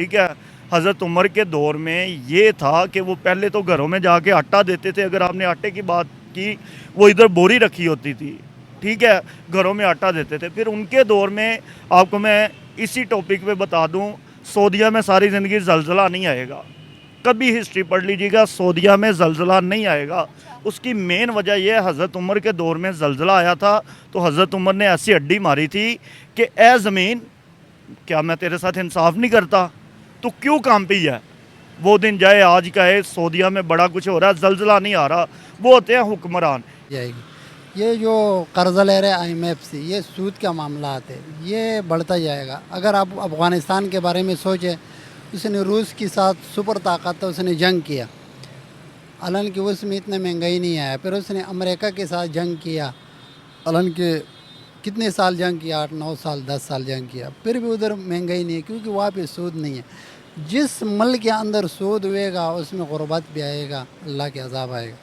ठीक है। हज़रत उमर के दौर में ये था कि वो पहले तो घरों में जाके आटा देते थे। अगर आपने आटे की बात की, वो इधर बोरी रखी होती थी, ठीक है, घरों में आटा देते थे। फिर उनके दौर में आपको मैं इसी टॉपिक पे बता दूं, सऊदीया में सारी ज़िंदगी ज़लज़ला नहीं आएगा। कभी हिस्ट्री पढ़ लीजिएगा, सऊदीया में ज़लज़ला नहीं आएगा। उसकी मेन वजह यह है, हज़रत उमर के दौर में ज़लज़ला आया था तो हज़रत उमर ने ऐसी हड्डी मारी थी कि ए ज़मीन, क्या मैं तेरे साथ इंसाफ नहीं करता? तो क्यों काम पे ही है? वो दिन जाए आज का है, सऊदीया में बड़ा कुछ हो रहा है, ज़लज़ला नहीं आ रहा, वो होते हैं हुक्मरान। जाएगी। ये जो कर्ज़ा ले रहे IMF से, ये सूद का मामला है, ये बढ़ता जाएगा। अगर आप अफ़गानिस्तान के बारे में सोचें, उसने रूस के साथ सुपर ताकत उसने जंग किया, हालांकि उसमें इतना महंगाई नहीं आया। फिर उसने अमेरिका के साथ जंग किया, हालांकि कितने साल जंग किया, 8-9 साल 10 साल जंग किया, फिर भी उधर महंगाई नहीं है, क्योंकि वहाँ पे सूद नहीं है। जिस मुल्क के अंदर सूद हुएगा उसमें गुर्बत भी आएगा, अल्लाह के अज़ाब आएगा।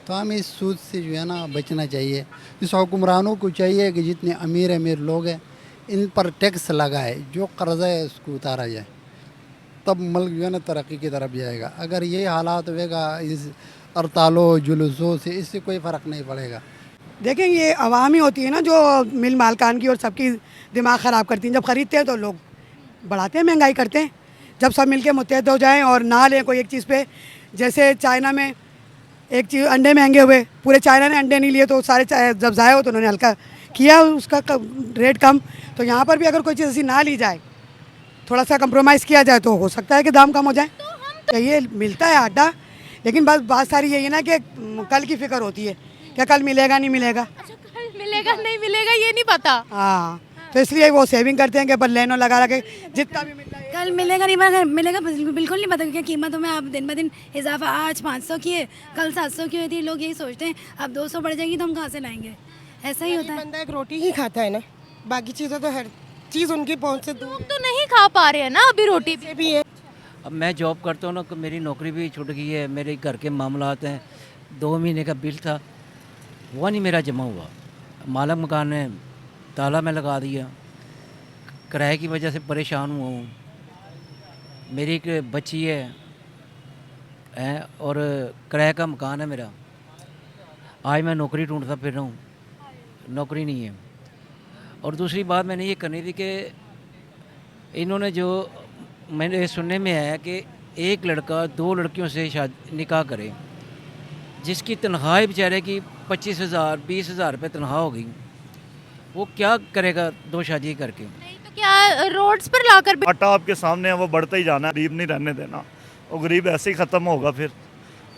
तो हमें इस सूद से जो है ना बचना चाहिए। इस हुक्मरानों को चाहिए कि जितने अमीर अमीर लोग हैं इन पर टैक्स लगाए, जो कर्ज़ा है उसको उतारा जाए, तब मुल्क जो है ना तरक्की की तरफ जाएगा। अगर ये हालात होएगा इस हड़तालों जुलूसों से, इससे कोई फ़र्क नहीं पड़ेगा। देखें, ये अवाम ही होती है ना जो मिल मालकान की और सबकी दिमाग ख़राब करती हैं। जब ख़रीदते हैं तो लोग बढ़ाते हैं, महंगाई करते हैं। जब सब मिलके मुत्तहद हो जाएं और ना लें कोई एक चीज़ पे, जैसे चाइना में एक चीज़ अंडे महंगे हुए, पूरे चाइना ने अंडे नहीं लिए तो सारे जब ज़ाया हो तो उन्होंने हल्का किया उसका रेट कम। तो यहाँ पर भी अगर कोई चीज़ ऐसी ना ली जाए, थोड़ा सा कंप्रोमाइज़ किया जाए, तो हो सकता है कि दाम कम हो जाए। तो ये मिलता है आटा, लेकिन बस बात सारी यही है ना कि कल की फ़िक्र होती है, क्या कल मिलेगा नहीं मिलेगा। अच्छा, कल मिलेगा नहीं मिलेगा ये नहीं पता। हाँ, तो इसलिए वो सेविंग करते हैं कि पर लेनो लगा के जितना भी मिलता है। कल मिलेगा नहीं मिलेगा बिल्कुल नहीं पता, क्योंकि कीमतों में आप दिन ब दिन इजाफा, आज 500 की है कल 700 की होती है। लोग यही सोचते हैं अब 200 बढ़ जाएगी तो हम कहाँ से लाएंगे, ऐसा ही होता है। बंदा एक रोटी ही खाता है ना, बाकी चीज़ें तो हर चीज़ उनकी पहुंच से दूर लोग तो नहीं खा पा रहे हैं ना अभी रोटी भी। भी है। अब मैं जॉब करता हूँ ना, मेरी नौकरी भी छूट गई है, मेरे घर के मामलात हैं। 2 महीने का बिल था, वो नहीं मेरा जमा हुआ। मालिक मकान ने ताला में लगा दिया, किराए की वजह से परेशान हुआ हूँ। मेरी एक बच्ची है और किराए का मकान है मेरा। आज मैं नौकरी ढूंढता फिर रहा हूँ, नौकरी नहीं है। और दूसरी बात मैंने ये करनी थी कि इन्होंने जो मैंने सुनने में आया कि एक लड़का 2 लड़कियों से शादी निकाह करे, जिसकी तनख्वाह बेचारे की 25,000 20,000 रुपये तनख्वाह हो गई, वो क्या करेगा 2 शादी करके। नहीं तो क्या रोड्स पर लाकर आटा आपके सामने है, वो बढ़ता ही जाना है, गरीब नहीं रहने देना। वो गरीब ऐसे ही ख़त्म होगा। फिर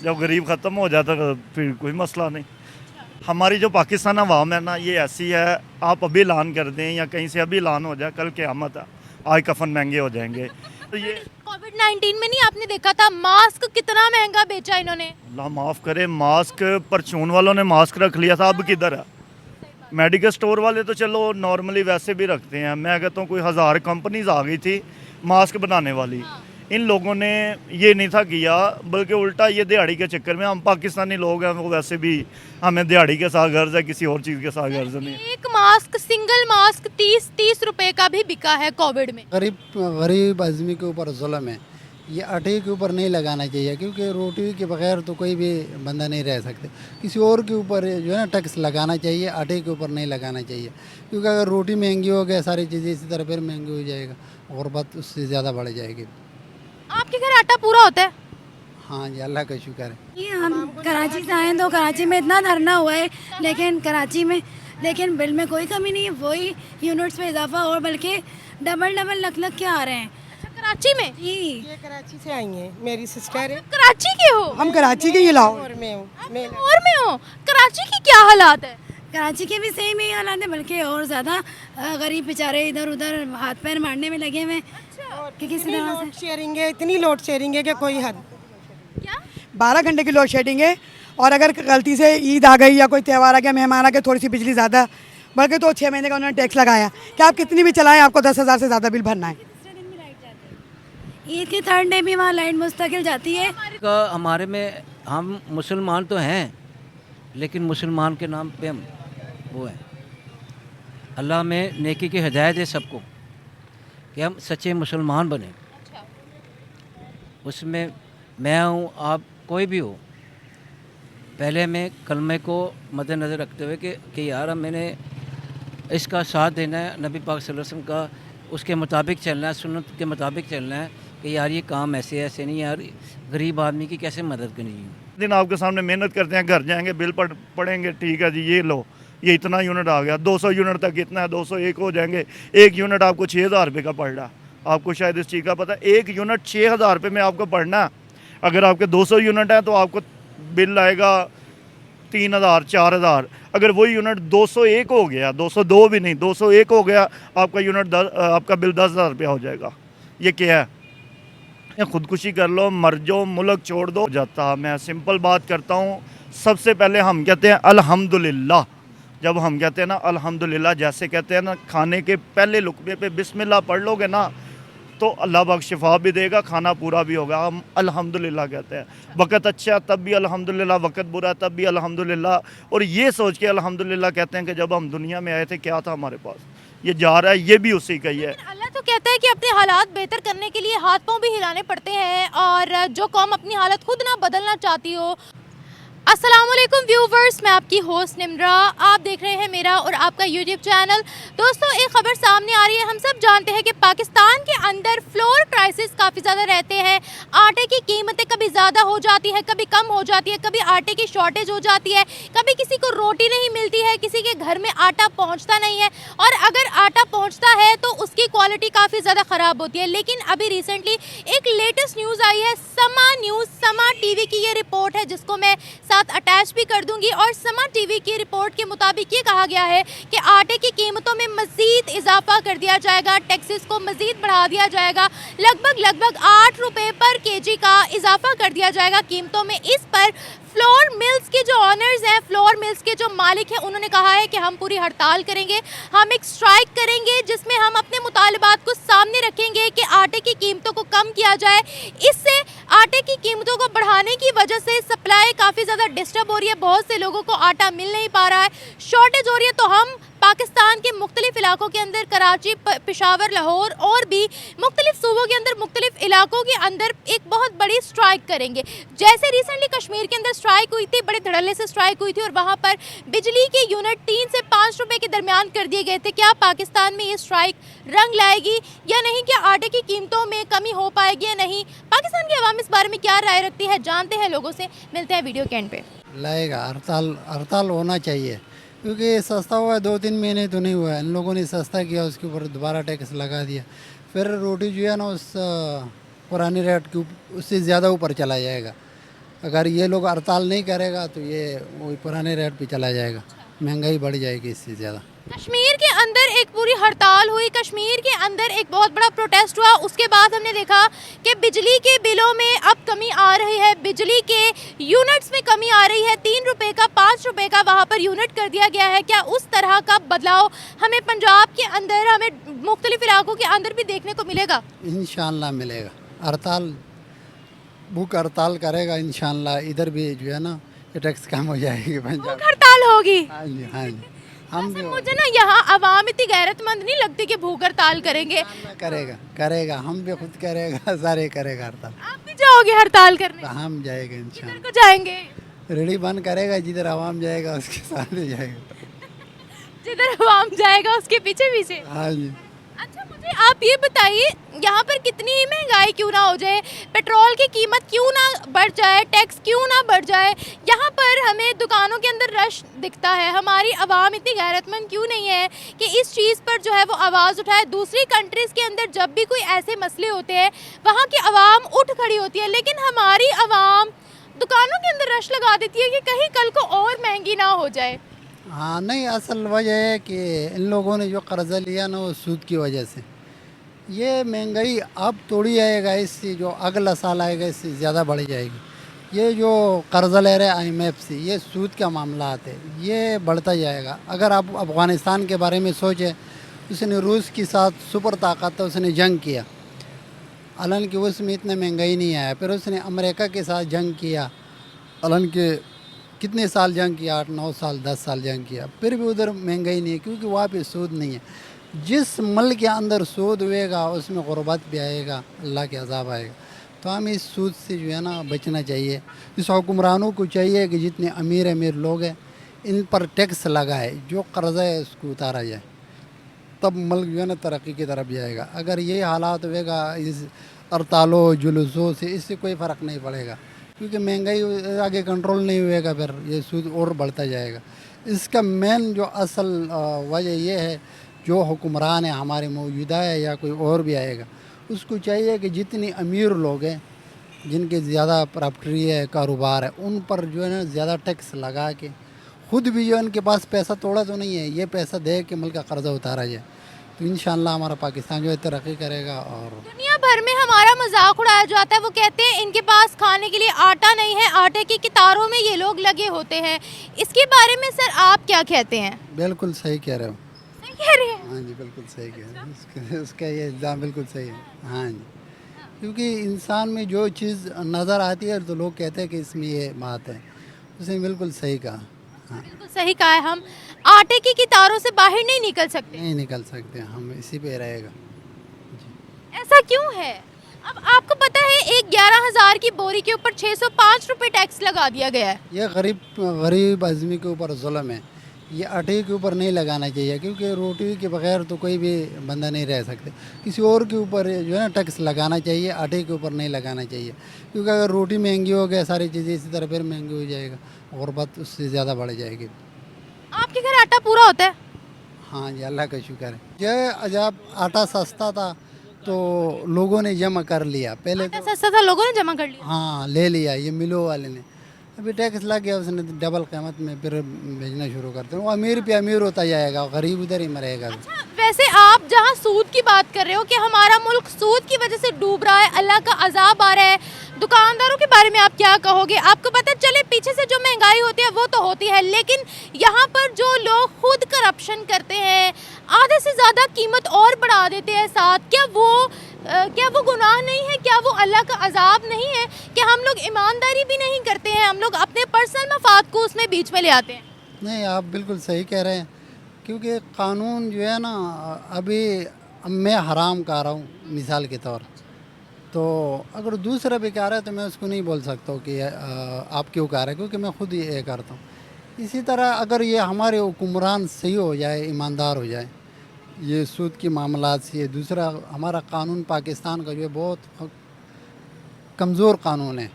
जब गरीब ख़त्म हो जाता तो फिर कोई मसला नहीं। हमारी जो पाकिस्तान अवाम है ना, ये ऐसी है, आप अभी ऐलान कर दें या कहीं से अभी ऐलान हो जाए, कल क़यामत है, आज कफन महंगे हो जाएंगे। तो ये कोविड-19 में नहीं आपने देखा था मास्क कितना महंगा बेचा इन्होंने। अल्लाह माफ़ करे, मास्क परचून वालों ने मास्क रख लिया था, अब किधर है? मेडिकल स्टोर वाले तो चलो नॉर्मली वैसे भी रखते हैं। मैं कहता हूँ कोई 1000 कंपनीज आ गई थी मास्क बनाने वाली, इन लोगों ने ये नहीं था किया, बल्कि उल्टा ये दिहाड़ी के चक्कर में, हम पाकिस्तानी लोग हैं, वो वैसे भी हमें दिहाड़ी के साथ गर्ज है, किसी और चीज़ के साथ गर्ज नहीं। एक मास्क, सिंगल मास्क 30-30 रुपए का भी बिका है कोविड में। गरीब आदमी के ऊपर जुल्म है, ये आटे के ऊपर नहीं लगाना चाहिए, क्योंकि रोटी के बगैर तो कोई भी बंदा नहीं रह सकते। किसी और के ऊपर जो है ना टैक्स लगाना चाहिए, आटे के ऊपर नहीं लगाना चाहिए, क्योंकि अगर रोटी महंगी हो गई, सारी चीज़ें इसी तरह फिर महंगी हो जाएगा, गुर्बत उससे ज़्यादा बढ़ जाएगी। आपके घर आटा पूरा होता है? हाँ जी, अल्लाह का शुक्र है। ये हम कराची से आए तो कराची में इतना धरना हुआ है, लेकिन बिल में कोई कमी नहीं है, वही यूनिट्स में इजाफा, और बल्कि डबल लग के आ रहे हैं। कराची में? जी, ये कराची से आई हैं, मेरी सिस्टर है। कराची के हो? हम कराची के ही लाओ और मैं हूँ, मैं और में हो? कराची की क्या हालात है? कराची के भी सेम ही हालात है, बल्कि और ज़्यादा गरीब बेचारे इधर उधर हाथ पैर मारने में लगे हुए कि किसी इतनी तरह से। लोड शेयरिंग है, इतनी लोड शेयरिंग है कि कोई हद। क्या? 12 घंटे की लोड शेडिंग है, और अगर गलती से ईद आ गई या कोई त्यौहार आ गया, मेहमान आ गए, थोड़ी सी बिजली ज़्यादा बल्कि तो 6 महीने का उन्होंने टैक्स लगाया कि आप कितनी भी चलाएं, आपको 10,000 से ज़्यादा बिल भरना है। ईद के 3rd डे भी वहाँ लाइट मुस्तकिल जाती है। हमारे में हम मुसलमान तो हैं, लेकिन मुसलमान के नाम पे हम वो है। अल्लाह में नेकी की हिदायत है सबको कि हम सच्चे मुसलमान बने। उसमें मैं हूँ, आप कोई भी हो, पहले मैं कलमे को मद्देनज़र रखते हुए कि यार मैंने इसका साथ देना है, नबी पाक सल्लल्लाहु अलैहि वसल्लम का उसके मुताबिक चलना है, सुन्नत के मुताबिक चलना है कि यार ये काम ऐसे नहीं, यार गरीब आदमी की कैसे मदद करनी है। दिन आपके सामने मेहनत करते हैं, घर जाएंगे बिल पढ़ेंगे, ठीक है जी ये लो, ये इतना यूनिट आ गया, 200 यूनिट तक इतना है, 201 हो जाएंगे, एक यूनिट आपको 6,000 रुपये का पड़ रहा है। आपको शायद इस चीज़ का पता है, एक यूनिट 6,000 रुपये में आपको पढ़ना है। अगर आपके 200 यूनिट है तो आपको बिल आएगा 3,000 4,000। अगर वही यूनिट 201 हो गया, 202 भी नहीं, 201 हो गया, आपका यूनिट आपका बिल 10,000 रुपया हो जाएगा। ये क्या है? खुदकुशी कर लो, मर जाओ, मुल्क छोड़ दो जाता। मैं सिंपल बात करता हूँ, सबसे पहले हम कहते हैं अल्हम्दुलिल्लाह। जब हम कहते हैं ना अल्हम्दुलिल्लाह, जैसे कहते हैं ना खाने के पहले लुकमे पे बिस्मिल्लाह पढ़ लोगे ना तो अल्लाह पाक शिफा भी देगा, खाना पूरा भी होगा। हम अल्हम्दुलिल्लाह कहते हैं। वक़्त अच्छा तब भी अल्हम्दुलिल्लाह, वक़्त बुरा तब भी अल्हम्दुलिल्लाह। और ये सोच के अल्हम्दुलिल्लाह कहते हैं कि जब हम दुनिया में आए थे क्या था हमारे पास, ये जा रहा है, ये भी उसी का ही है। अल्लाह तो कहता है कि अपने हालात बेहतर करने के लिए हाथ पांव भी हिलाने पड़ते हैं, और जो कौम अपनी हालत खुद ना बदलना चाहती हो। अस्सलाम वालेकुम व्यूवर्स, मैं आपकी होस्ट निम्रा, आप देख रहे हैं मेरा और आपका यूट्यूब चैनल। दोस्तों, एक खबर सामने आ रही है। हम सब जानते हैं कि पाकिस्तान के अंदर फ्लोर प्राइसेस काफ़ी ज़्यादा रहते हैं। आटे की कीमतें कभी ज़्यादा हो जाती है, कभी कम हो जाती है, कभी आटे की शॉर्टेज हो जाती है, कभी किसी को रोटी नहीं मिलती है, किसी के घर में आटा पहुँचता नहीं है, और अगर आटा पहुँचता है तो उसकी क्वालिटी काफ़ी ज़्यादा ख़राब होती है। लेकिन अभी रिसेंटली एक लेटेस्ट न्यूज़ आई है, समा न्यूज़, समा टीवी की ये रिपोर्ट है जिसको मैं साथ अटैच भी कर दूंगी। और समा टीवी की रिपोर्ट के मुताबिक ये कहा गया है कि आटे की कीमतों में मजीद इजाफा कर दिया जाएगा, टैक्सेस को मजीद बढ़ा दिया जाएगा, लगभग 8 रुपये पर केजी का इजाफा कर दिया जाएगा कीमतों में। इस पर फ्लोर मिल्स के जो ऑनर्स हैं, फ्लोर मिल्स के जो मालिक हैं, उन्होंने कहा है कि हम पूरी हड़ताल करेंगे, हम एक स्ट्राइक करेंगे जिसमें हम अपने मुतालबात को सामने रखेंगे कि आटे की कीमतों को कम किया जाए। इससे आटे की कीमतों को बढ़ाने की वजह से सप्लाई काफ़ी ज़्यादा डिस्टर्ब हो रही है, बहुत से लोगों को आटा मिल नहीं पा रहा है, शॉर्टेज हो रही है। तो हम पाकिस्तान के मुख्तलिफ इलाकों के अंदर, कराची, पेशावर, लाहौर और भी मुख्तलिफ सूबों के अंदर, मुख्तलिफ इलाकों के अंदर एक बहुत बड़ी स्ट्राइक करेंगे। जैसे रिसेंटली कश्मीर के अंदर स्ट्राइक हुई थी, बड़े धड़ल्ले से स्ट्राइक हुई थी, और वहाँ पर बिजली के यूनिट 3 से 5 रुपए के दरमियान कर दिए गए थे। क्या पाकिस्तान में ये स्ट्राइक रंग लाएगी या नहीं? क्या आटे की कीमतों में कमी हो पाएगी या नहीं? पाकिस्तान की आवाम इस बारे में क्या राय रखती है, जानते हैं लोगों से। मिलते हैं वीडियो के एंड पे। लाएगा, हड़ताल होना चाहिए, क्योंकि सस्ता हुआ है, 2-3 महीने तो नहीं हुआ है। इन लोगों ने सस्ता किया, उसके ऊपर दोबारा टैक्स लगा दिया, फिर रोटी जो है ना उस पुरानी रेट के उससे ज़्यादा ऊपर चला जाएगा। अगर ये लोग हड़ताल नहीं करेगा तो ये वही पुराने रेट पे चला जाएगा, महंगाई बढ़ जाएगी इससे ज़्यादा। कश्मीर के अंदर एक पूरी हड़ताल हुई, कश्मीर के अंदर एक बहुत बड़ा प्रोटेस्ट हुआ, उसके बाद हमने देखा कि बिजली के बिलों में अब कमी आ रही है, बिजली के यूनिट्स में कमी आ रही है। 3 रुपये का 5 रुपये का वहाँ पर यूनिट कर दिया गया है। क्या उस तरह का बदलाव हमें पंजाब के अंदर, हमें मुख्तलिफ इलाकों के अंदर भी देखने को मिलेगा? इंशाल्लाह मिलेगा। हड़ताल, भूख हड़ताल करेगा इंशाल्लाह, इधर भी जो है ना ये टैक्स कम हो जाएगी पंजाब। भूख हड़ताल होगी? हाँ जी, हाँ जी। हम भी मुझे ना यहाँ आवाम इतनी गैरतमंद नहीं लगती कि भूख हड़ताल करेंगे। करेगा, हम भी खुद करेगा, सारे करेगा हड़ताल। आप भी जाओगे हड़ताल करने? हम जाएगा किधर इंशाल्लाह। को जाएंगे? रेडी बंद करेगा, जिधर आवाम जाएगा उसके साथ ही जाएगा। जिधर आवाम जाएगा उसके पीछे पीछे। हाँ जी। अच्छा, मुझे आप ये बताइए, यहाँ पर कितनी ही महंगाई क्यों ना हो जाए, पेट्रोल की कीमत क्यों ना बढ़ जाए, टैक्स क्यों ना बढ़ जाए, यहाँ पर हमें दुकानों के अंदर रश दिखता है, हमारी आवाम इतनी गैरतमंद क्यों नहीं है कि इस चीज़ पर जो है वो आवाज़ उठाए? दूसरी कंट्रीज़ के अंदर जब भी कोई ऐसे मसले होते हैं वहाँ की आवाम उठ खड़ी होती है, लेकिन हमारी आवाम दुकानों के अंदर रश लगा देती है कि कहीं कल को और महंगी ना हो जाए। हाँ, नहीं, असल वजह है कि इन लोगों ने जो कर्जा लिया ना वो सूद की वजह से ये महंगाई अब थोड़ी आएगा, इससे जो अगला साल आएगा इससे ज़्यादा बढ़ जाएगी। ये जो कर्जा ले रहे IMF से, ये सूद का मामला आते हैं, ये बढ़ता जाएगा। अगर आप अफ़गानिस्तान के बारे में सोचें, उसने रूस के साथ सुपर ताकत था, उसने जंग किया, हालांकि उसमें इतना महंगाई नहीं आया। फिर उसने अमेरिका के साथ जंग किया, हालांकि कितने साल जंग किया, 8-9 साल 10 साल जंग किया, फिर भी उधर महंगाई नहीं है, क्योंकि वहाँ पे सूद नहीं है। जिस मुल्क के अंदर सूद हुएगा उसमें गुर्बत भी आएगा, अल्लाह के अज़ाब आएगा। तो हमें इस सूद से जो है ना बचना चाहिए। इस हुक्मरानों को चाहिए कि जितने अमीर अमीर लोग हैं इन पर टैक्स लगाए, जो कर्जा है उसको उतारा जाए, तब मुल्क जो है ना तरक्की की तरफ जाएगा। अगर ये हालात होएगा इस हड़तालों जुलूसों से, इससे कोई फ़र्क नहीं पड़ेगा, क्योंकि महंगाई आगे कंट्रोल नहीं होएगा, फिर ये सूद और बढ़ता जाएगा। इसका मेन जो असल वजह ये है, जो हुक्मरान है हमारे मौजूदा है या कोई और भी आएगा, उसको चाहिए कि जितने अमीर लोग हैं जिनके ज़्यादा प्रॉपर्टी है, कारोबार है, उन पर जो है ना ज़्यादा टैक्स लगा के खुद भी जो इनके पास पैसा थोड़ा तो नहीं है, ये पैसा दे के मुल्क का कर्जा उतारा जाए, तो इंशाअल्लाह हमारा पाकिस्तान जो है तरक्की करेगा। और दुनिया भर में हमारा मजाक उड़ाया जाता है, वो कहते हैं इनके पास खाने के लिए आटा नहीं है, आटे की कतारों में ये लोग लगे होते हैं। इसके बारे में सर आप क्या कहते हैं? बिल्कुल सही कह रहे हो। सही कह रहे हैं? हाँ जी, बिल्कुल सही कह रहे हैं। उसका ये इल्ज़ाम बिल्कुल सही है। हाँ जी, क्योंकि इंसान में जो चीज़ नज़र आती है तो लोग कहते हैं कि इसमें ये बात है, उसने बिल्कुल सही कहा। हाँ, बिल्कुल सही कहा है। हम आटे की कतारों से बाहर नहीं निकल सकते। नहीं निकल सकते, हम इसी पे रहेगा। ऐसा क्यों है? अब आपको पता है एक 11,000 की बोरी के ऊपर 605 रुपए टैक्स लगा दिया गया है। ये गरीब आदमी के ऊपर जुल्म है, ये आटे के ऊपर नहीं लगाना चाहिए, क्योंकि रोटी के बगैर तो कोई भी बंदा नहीं रह सकते। किसी और के ऊपर जो है ना टैक्स लगाना चाहिए, आटे के ऊपर नहीं लगाना चाहिए, क्योंकि अगर रोटी महंगी हो गई, सारी चीज़ें इसी तरह फिर महंगी हो जाएगा, गुर्बत उससे ज़्यादा बढ़ जाएगी। आपके घर आटा पूरा होता है? हाँ जी, अल्लाह का शुक्र है। जब आटा सस्ता था तो लोगों ने जमा कर लिया, पहले आटा तो सस्ता था, लोगों ने जमा कर लिया। हाँ ले लिया, ये मिलों वाले ने। अभी टैक्स लग गया, उसने डबल कीमत में फिर भेजना शुरू करते हैं। वो अमीर पे अमीर होता जाएगा, गरीब उधर ही मरेगा। अच्छा, वैसे आप जहाँ सूद की बात कर रहे हो कि हमारा मुल्क सूद की वजह से डूब रहा है, अल्लाह का अजाब आ रहा है, दुकानदारों के बारे में आप क्या कहोगे? आपको पता चले पीछे से जो महंगाई होती है वो तो होती है, लेकिन यहाँ पर जो लोग खुद करप्शन करते हैं, आधे से ज़्यादा कीमत और बढ़ा देते हैं साथ, क्या वो गुनाह नहीं है? क्या वो अल्लाह का अजाब नहीं है कि हम लोग ईमानदारी भी नहीं करते हैं, हम लोग अपने पर्सनल मफाद को उसमें बीच में ले आते हैं? नहीं, आप बिल्कुल सही कह रहे हैं, क्योंकि कानून जो है ना अभी मैं हराम कर रहा हूँ मिसाल के तौर, तो अगर दूसरा भी कह रहा है तो मैं उसको नहीं बोल सकता हूँ कि आप क्यों कह रहे हैं, क्योंकि मैं खुद ये करता हूँ। इसी तरह अगर ये हमारे हुक्मरान सही हो जाए, ईमानदार हो जाए, ये सूद की मामलात से, दूसरा हमारा कानून पाकिस्तान का जो है बहुत कमज़ोर कानून है।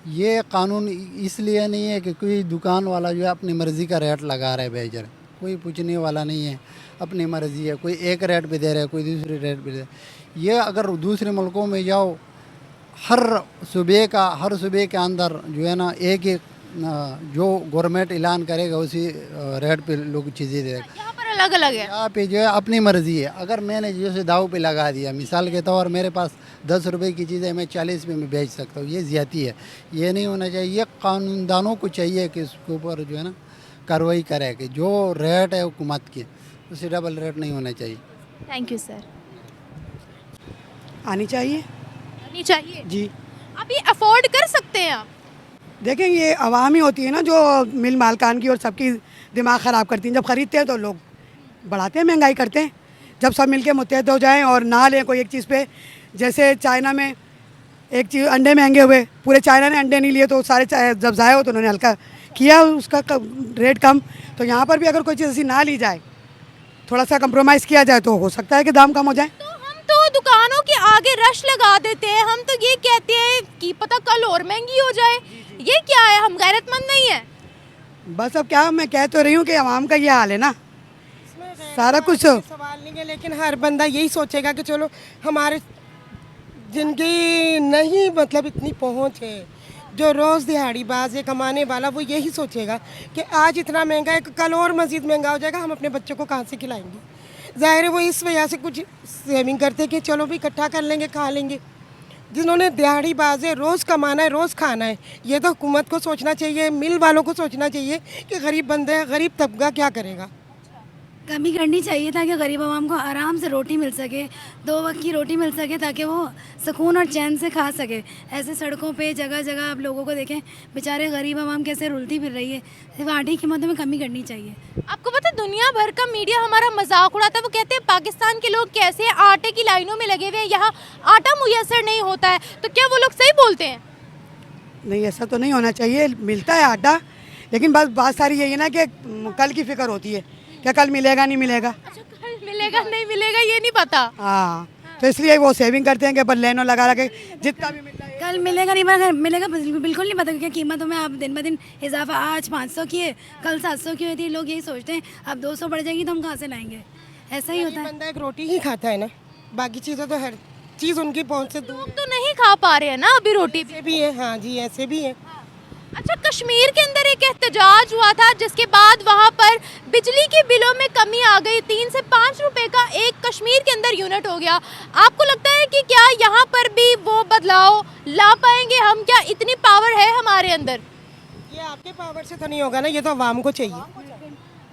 ये कानून इसलिए नहीं है कि कोई दुकान वाला जो है अपनी मर्ज़ी का रेट लगा रहा है, बेच रहा है, कोई पूछने वाला नहीं है, अपनी मर्ज़ी है, कोई एक रेट पे दे रहा है, कोई दूसरे रेट पे दे रहा है। ये अगर दूसरे मुल्कों में जाओ, हर सूबे के अंदर जो है ना एक जो गवर्नमेंट ऐलान करेगा उसी रेट पे लोग चीज़ें देगा। यहाँ पर अलग अलग है। यहाँ पे जो है अपनी मर्ज़ी है। अगर मैंने जैसे दाव पे लगा दिया, मिसाल के तौर मेरे पास 10 रुपए की चीज़ है, मैं 40 रुपये में बेच सकता हूँ, ये ज़्यादती है, ये नहीं होना चाहिए। ये कानूनदानों को चाहिए कि इसके ऊपर जो है ना कार्रवाई करे कि जो रेट है हुकूमत की उससे डबल रेट नहीं होना चाहिए। Thank you sir. आनी चाहिए आनी चाहिए जी। अभी अफोर्ड कर सकते हैं आप? देखें, ये आवाम ही होती है ना जो मिल मालकान की और सबकी दिमाग ख़राब करती हैं। जब ख़रीदते हैं तो लोग बढ़ाते हैं, महंगाई करते हैं। जब सब मिलके मुत्तहद हो जाएं और ना लें कोई एक चीज़ पे, जैसे चाइना में एक चीज़ अंडे महंगे हुए, पूरे चाइना ने अंडे नहीं लिए तो सारे जब ज़ाया हो तो उन्होंने हल्का किया उसका रेट कम। तो यहाँ पर भी अगर कोई चीज़ ऐसी ना ली जाए, थोड़ा सा कंप्रोमाइज़ किया जाए तो हो सकता है कि दाम कम हो जाए। तो हम तो दुकानों के आगे रश लगा देते हैं, हम तो ये कहते हैं कि पता कल और महंगी हो जाए। ये क्या है? हम गैरतमंद नहीं है? बस अब क्या, मैं कह तो रही हूँ कि आवाम का ये हाल है ना, सारा कुछ सवाल नहीं है, लेकिन हर बंदा यही सोचेगा कि चलो हमारे जिनकी नहीं मतलब इतनी पहुंच है, जो रोज़ दिहाड़ी बाज है कमाने वाला, वो यही सोचेगा कि आज इतना महंगा है, कल और मज़ीद महंगा हो जाएगा, हम अपने बच्चों को कहाँ से खिलाएंगे। ज़ाहिर है वो इस वजह से कुछ सेविंग करते कि चलो भी इकट्ठा कर लेंगे, खा लेंगे। जिन्होंने दिहाड़ी बाज है, रोज़ कमाना है, रोज़ खाना है, ये तो हुकूमत को सोचना चाहिए, मिल वालों को सोचना चाहिए कि गरीब बंदे, गरीब तबका क्या करेगा। कमी करनी चाहिए ताकि गरीब आवाम को आराम से रोटी मिल सके, 2 वक्त की रोटी मिल सके ताकि वो सुकून और चैन से खा सके। ऐसे सड़कों पे जगह जगह आप लोगों को देखें, बेचारे गरीब आवाम कैसे रुलती फिर रही है। सिर्फ आटे की कीमतों में कमी करनी चाहिए। आपको पता है दुनिया भर का मीडिया हमारा मजाक उड़ाता है। वो कहते हैं पाकिस्तान के लोग कैसे आटे की लाइनों में लगे हुए हैं, यहाँ आटा मुयसर नहीं होता है। तो क्या वो लोग सही बोलते हैं? नहीं, ऐसा तो नहीं होना चाहिए, मिलता है आटा, लेकिन बस बात सारी यही है ना कि कल की फिक्र होती है, क्या कल मिलेगा नहीं मिलेगा। अच्छा, कल मिलेगा नहीं मिलेगा ये नहीं पता। हाँ, तो इसलिए वो सेविंग करते हैं कि बस लेनो लगा के जितना भी मिलता है। कल मिलेगा नहीं मिलेगा बिल्कुल नहीं पता, क्योंकि कीमतों में आप दिन ब दिन इजाफा, आज 500 की है, कल 700 की हुई थी। लोग यही सोचते हैं अब 200 बढ़ जाएगी तो हम कहाँ से लाएंगे। ऐसा ही होता है। बंदा एक रोटी ही खाता है ना, बाकी चीज़ें तो हर चीज़ उनकी पहुँच से दूर लोग तो नहीं खा पा रहे हैं ना अभी रोटी भी। ऐसे भी है। हाँ जी, ऐसे भी है। अच्छा, कश्मीर के अंदर एक एहतजाज हुआ था जिसके बाद वहाँ पर बिजली के बिलों में कमी आ गई। 3 से 5 रुपए का एक कश्मीर के अंदर यूनिट हो गया। आपको लगता है कि क्या यहाँ पर भी वो बदलाव ला पाएंगे हम? क्या इतनी पावर है हमारे अंदर? ये आपके पावर से तो नहीं होगा ना, ये तो आवाम को चाहिए।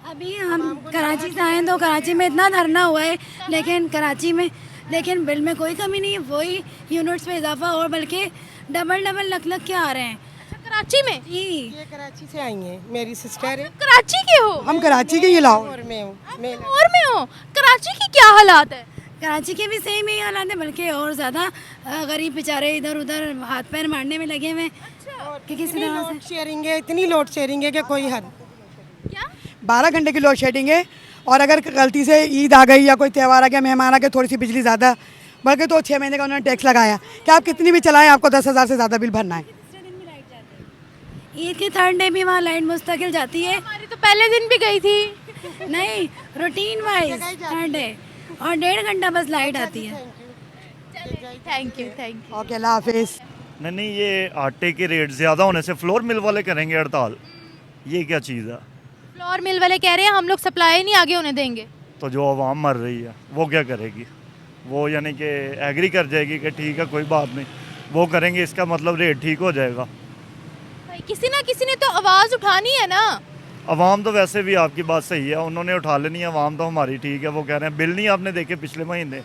अभी हम कराची से आए तो कराची में इतना धरना हुआ है, लेकिन बिल में कोई कमी नहीं है। वही यूनिट्स में इजाफा और बल्कि डबल लख के आ रहे हैं। कराची में? जी, ये कराची से आई हैं, मेरी सिस्टर है। कराची के हो? हम कराची के ही लाओ और मैं हूँ। मैं और में हो? कराची की क्या हालात है? कराची के भी सेम ही हालात है, बल्कि और ज़्यादा गरीब बेचारे इधर उधर हाथ पैर मारने में लगे हुए हैं कि किसी इतनी तरह लोड शेयरिंग है, इतनी लोड शेयरिंग है कि कोई हद। क्या? 12 घंटे की लोड शेडिंग है, और अगर गलती से ईद आ गई या कोई त्यौहार आ गया, मेहमान आ गए, थोड़ी सी बिजली ज़्यादा बल्कि तो 6 महीने का उन्होंने टैक्स लगाया कि आप कितनी भी चलाएं आपको 10,000 से ज़्यादा बिल भरना है। ईद के 3rd डे भी वहाँ लाइट मुस्तकिल जाती है। हमारी तो पहले दिन भी गई थी। नहीं, रूटीन वाइज 3rd डे, और 1.5 घंटा बस लाइट आती है। Thank you. ओके, अल्लाह हाफिज़। नहीं, ये आटे के रेट ज़्यादा होने से फ्लोर मिल वाले करेंगे हड़ताल, ये क्या चीज़ है? फ्लोर मिल वाले कह रहे हैं हम लोग सप्लाई नहीं आगे होने देंगे। तो जो आवाम मर रही है वो क्या करेगी? वो यानी कि एग्री कर जाएगी कि ठीक है कोई बात नहीं, वो करेंगे, इसका मतलब रेट ठीक हो जाएगा। भाई किसी ना किसी ने तो आवाज़ उठानी है ना। अवाम तो वैसे भी आपकी बात सही है, उन्होंने उठा लेनी है। अवाम तो हमारी ठीक है, वो कह रहे हैं बिल नहीं आपने देखे पिछले महीने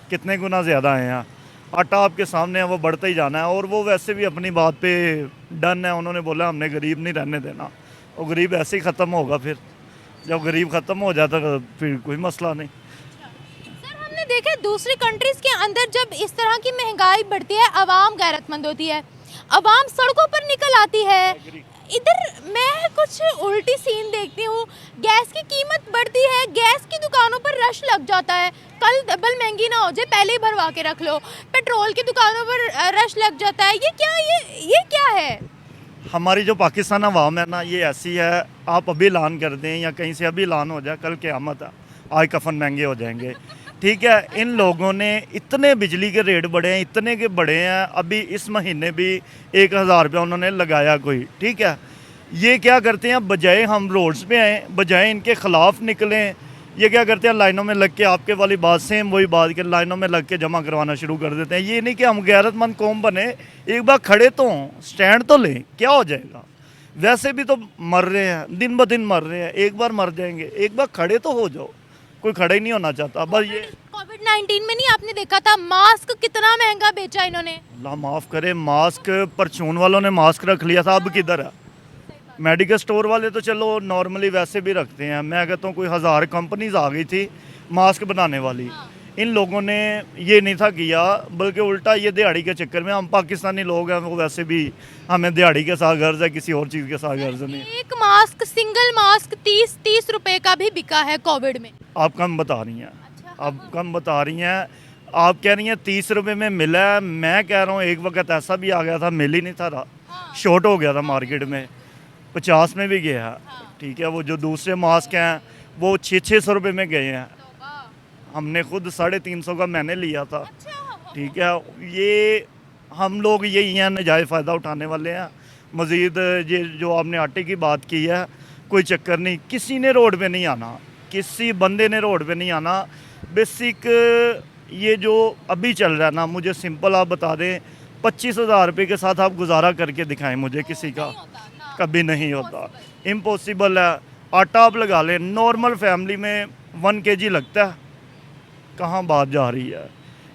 कितने गुना ज़्यादा आए हैं। आटा आपके सामने है, वो बढ़ता ही जाना है। और वो वैसे भी अपनी बात पे डन है, उन्होंने बोला हमने गरीब नहीं रहने देना। और गरीब ऐसे ही ख़त्म होगा, फिर जब गरीब ख़त्म हो जाता तो फिर कोई मसला नहीं। सर, हमने देखा है दूसरी कंट्रीज़ के अंदर जब इस तरह की महंगाई बढ़ती है, आवाम गैरतमंद होती है, आवाम सड़कों पर निकल आती है। इधर मैं कुछ उल्टी सीन देखती हूँ। गैस की कीमत बढ़ती है, गैस की दुकानों पर रश लग जाता है। कल डबल महंगी ना हो जाए, पहले ही भरवा के रख लो। पेट्रोल की दुकानों पर रश लग जाता है। ये क्या है? हमारी जो पाकिस्तान अवाम है ना, ये ऐसी है, आप अभी ऐलान कर दें या कहीं से अभी ऐलान हो जाए, कल क़यामत है, आज कफन महंगे हो जाएंगे। ठीक है, इन लोगों ने इतने बिजली के रेट बढ़े हैं, इतने के बढ़े हैं। अभी इस महीने भी 1,000 रुपया उन्होंने लगाया कोई। ठीक है, ये क्या करते हैं, बजाय हम रोड्स पे आएँ, बजाय इनके ख़िलाफ़ निकलें, ये क्या करते हैं, लाइनों में लग के, आपके वाली बात सेम वही बात के लाइनों में लग के जमा करवाना शुरू कर देते हैं। ये नहीं कि हम गैरतमंद कौम बने, एक बार खड़े तो हों, स्टैंड तो लें, क्या हो जाएगा? वैसे भी तो मर रहे हैं, दिन ब दिन मर रहे हैं, एक बार मर जाएंगे, एक बार खड़े तो हो जाओ। कोई खड़ा ही नहीं होना चाहता। बस ये कोविड-19 में नहीं आपने देखा था मास्क कितना महंगा बेचा इन्होंने? अल्लाह माफ़ करे, मास्क परचून वालों ने मास्क रख लिया था, अब किधर है? मेडिकल स्टोर वाले तो चलो नॉर्मली वैसे भी रखते हैं। मैं कहता हूँ कोई 1000 कंपनीज आ गई थी मास्क बनाने वाली, इन लोगों ने ये नहीं था किया, बल्कि उल्टा ये दिहाड़ी के चक्कर में, हम पाकिस्तानी लोग हैं, वो वैसे भी हमें दिहाड़ी के साथ गर्ज है, किसी और चीज़ के साथ गर्ज नहीं। एक मास्क, सिंगल मास्क 30 रुपए का भी बिका है कोविड में। आप कम बता रही हैं, आप कम बता रही हैं। आप कह रही हैं 30 रुपये में मिला है, मैं कह रहा हूँ एक वक्त ऐसा भी आ गया था, मिल ही नहीं था रहा, शॉर्ट हो गया था मार्केट में, 50 में भी गया है। ठीक है, वो जो दूसरे मास्क हैं वो 600 रुपये में गए हैं। हमने खुद 350 का मैंने लिया था। ठीक है, ये हम लोग यही हैं, नजायज़ फ़ायदा उठाने वाले हैं। मज़ीद ये जो आपने आटे की बात की है, कोई चक्कर नहीं, किसी ने रोड पे नहीं आना, किसी बंदे ने रोड पे नहीं आना। बेसिक ये जो अभी चल रहा है ना, मुझे सिंपल आप बता दें, 25,000 रुपये के साथ आप गुजारा करके दिखाएं मुझे, किसी का कभी नहीं होता, इम्पॉसिबल है। आटा आप लगा लें, नॉर्मल फैमिली में 1 kg लगता है, कहाँ बात जा रही है।